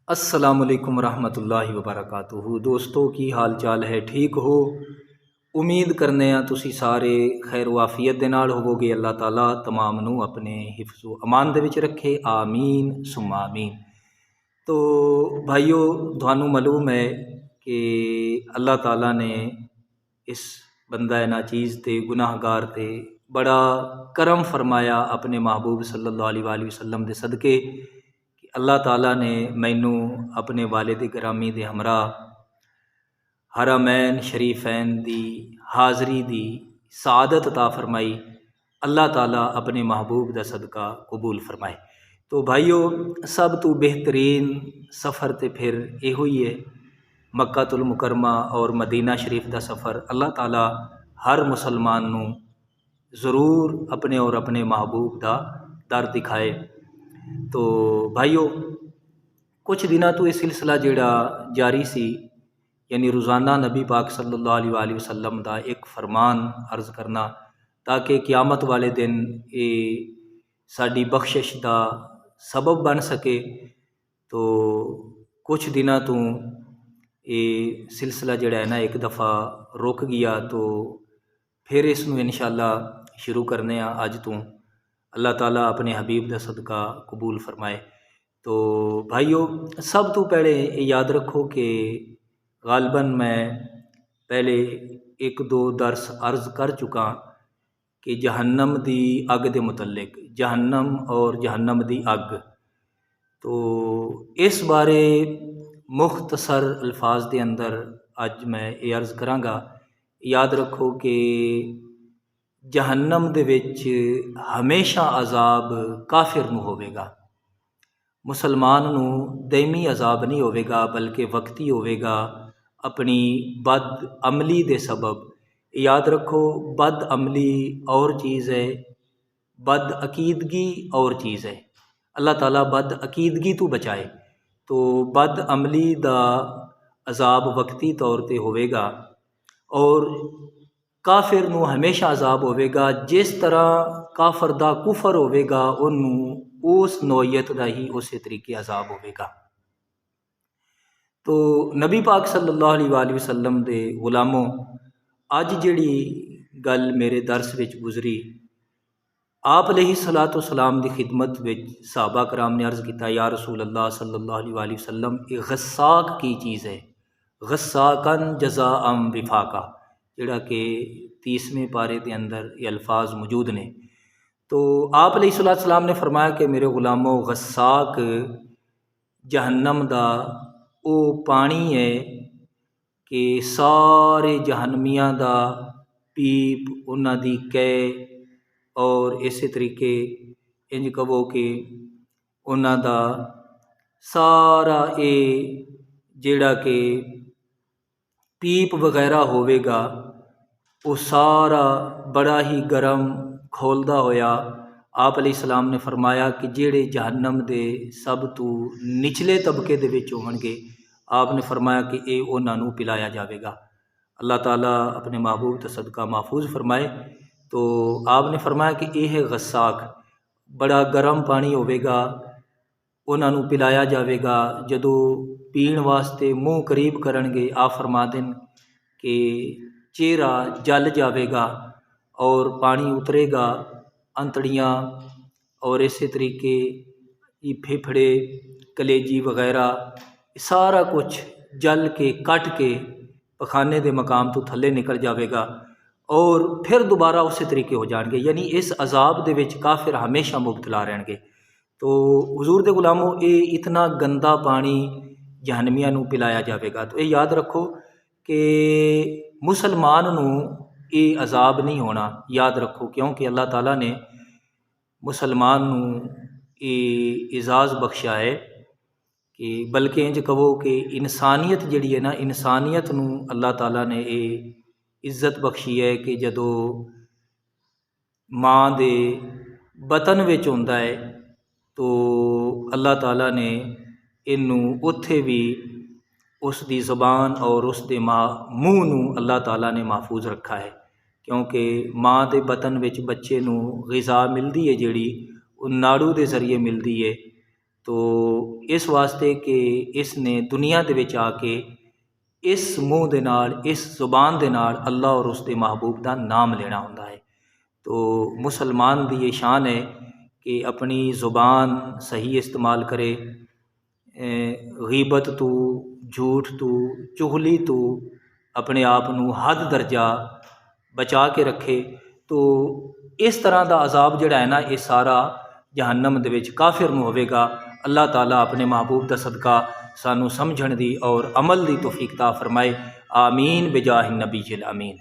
अस्सलामुअलैकुम रहमतुल्लाहि वबरकातुहू। दोस्तों की हाल चाल है, ठीक हो? उम्मीद करने तुसी सारे खैर वाफियत दे नाल होवोगे। अल्लाह ताला तमाम नू अपने हिफ्ज़ो अमान दे विच रखे, आमीन सुम्मा आमीन। तो भाइयों, तुहानू मालूम है कि अल्लाह ताला ने इस बंदा नाचीज़ ते गुनाहगार ते बड़ा करम फरमाया अपने महबूब सल्लल्लाहु अलैहि वसल्लम दे सदके कि अल्लाह ताला ने मैनू अपने वालिद गिरामी दे हमरा हरमैन शरीफैन दी हाज़री दी सादत अता फरमाई। अल्लाह ताला अपने महबूब दा सदका कबूल फरमाए। तो भाइयों, सब तो बेहतरीन सफ़र तो फिर यो ही है मक्कातुल मुकरमा और मदीना शरीफ का सफ़र। अल्लाह ताला हर मुसलमान नू ज़रूर अपने और अपने महबूब का दर दिखाए। तो भाइयों, कुछ दिनों तो यह सिलसिला जोड़ा जारी सी, यानी रोज़ाना नबी पाक सल्लल्लाहु अलैहि वसल्लम का एक फरमान अर्ज़ करना, ताकि क़यामत वाले दिन ये साड़ी बख्शिश का सबब बन सके। तो कुछ दिनों तो ये सिलसिला जोड़ा है ना एक दफ़ा रुक गया, तो फिर इसनू इंशाअल्लाह शुरू करने अज तो। अल्लाह ताला अपने हबीब का सदका कबूल फरमाए। तो भाइयों, सब तो पहले याद रखो कि गालबन मैं पहले एक दो दर्स अर्ज़ कर चुका कि जहन्नम दी अग दे मुतल्लिक, जहन्नम और जहन्नम दी अग। तो इस बारे मुख्तसर अल्फाज के अंदर अज मैं ये अर्ज़ कराँगा। याद रखो कि जहन्नम दे विच हमेशा अजाब काफिर नू होवेगा, मुसलमान नू दैमी अजाब नहीं होवेगा, बल्कि वक्ती होवेगा अपनी बद अमली दे सबब। याद रखो, बद अमली और चीज़ है, बद अकीदगी और चीज़ है। अल्लाह ताला बद अकीदगी तो बचाए। तो बद अमली दा अजाब वक्ती तौर पर होवेगा और काफिर नू हमेशा अजाब होवेगा। जिस तरह काफर दा कुफर होवेगा, उन्नू उस नौयत का ही उस तरीके अजाब होवेगा। तो नबी पाक सल्लल्लाहु अलैहि वसल्लम दे गुलामों, अज जिहड़ी गल मेरे दर्स विच गुजरी, आप अलैहिस्सलातु वस्सलाम की खिदमत विच सहाबा कराम ने अर्ज़ किया, या रसूल अल्लाह सल्लल्लाहु अलैहि वसल्लम, ये गस्साक की चीज़ है, गस्साकन जज़ाअम विफाका, जिहड़ा कि 30वें पारे के अंदर ये अल्फाज मौजूद ने। तो आप अलैहिस्सलातु वस्सलाम ने फरमाया कि मेरे गुलामों, गस्साक जहन्नम दा वो पानी है कि सारे जहन्नमियां दा पीप, उन्हां दी कै और इस तरीके इंज कहो कि उन्हां दा सारा ये जिहड़ा कि पीप वगैरह होवेगा, वो सारा बड़ा ही गर्म खोलदा होया आप अलैहिस्सलाम ने फरमाया कि जेड़े जहन्नम दे सब तो निचले तबके दे विच होणगे, आपने फरमाया कि ये उन्होंने पिलाया जाएगा। अल्लाह ताला अपने महबूब का सदका महफूज फरमाए। तो आपने फरमाया कि यह है गस्साक, बड़ा गर्म पानी होवेगा, उन्होंने पिलाया जाएगा। जदों पीण वास्ते मुँह करीब करनगे, आप फरमा दें कि चेहरा जल जाएगा और पानी उतरेगा, अंतड़ियाँ और इस तरीके फेफड़े, कलेजी वगैरह सारा कुछ जल के कट के पखाने के मकाम तो थले निकल जाएगा और फिर दोबारा उस तरीके हो जाएंगे। यानी इस अजाब दे विच काफिर हमेशा मुबतला रहेंगे। तो हुजूर दे गुलामों, ये इतना गंदा पानी जहन्नमियां नू पिलाया जाएगा। तो ये याद रखो कि मुसलमान नू ये अजाब नहीं होना, याद रखो, क्योंकि अल्लाह ताला ने मुसलमान नू ये एजाज़ बख्शा है कि बल्कि इंज कहो कि इंसानियत जिहड़ी है ना, इंसानियत नू अल्लाह ताला ने ये इज्जत बख्शी है कि जदों माँ दे बतन विच हुंदा है, तो अल्लाह ताला ने इनू उत्थे भी उसकी ज़बान और उसके मूँह नू अल्लाह ताला ने महफूज रखा है। क्योंकि माँ के बतन विच बच्चे नू ग़िज़ा मिलती है जिहड़ी, वो नाड़ू के जरिए मिलती है। तो इस वास्ते कि इसने दुनिया दे विच आके इस मूँह दे नाल, इस जुबान दे नाल अल्लाह और उसके महबूब का नाम लेना होंदा है। तो मुसलमान की ये शान है कि अपनी ज़ुबान सही इस्तेमाल करे, गीबत तो, झूठ तो, चुगली तो अपने आप नू हद दर्जा बचा के रखे। तो इस तरह का अजाब जिहड़ा है ना, ये सारा जहन्नम दे विच काफिर नू होवेगा। अल्लाह ताला अपने महबूब दा सदका सानू समझण दी और अमल दी तौफीक ता फरमाए। आमीन बिजाह नबी अमीन।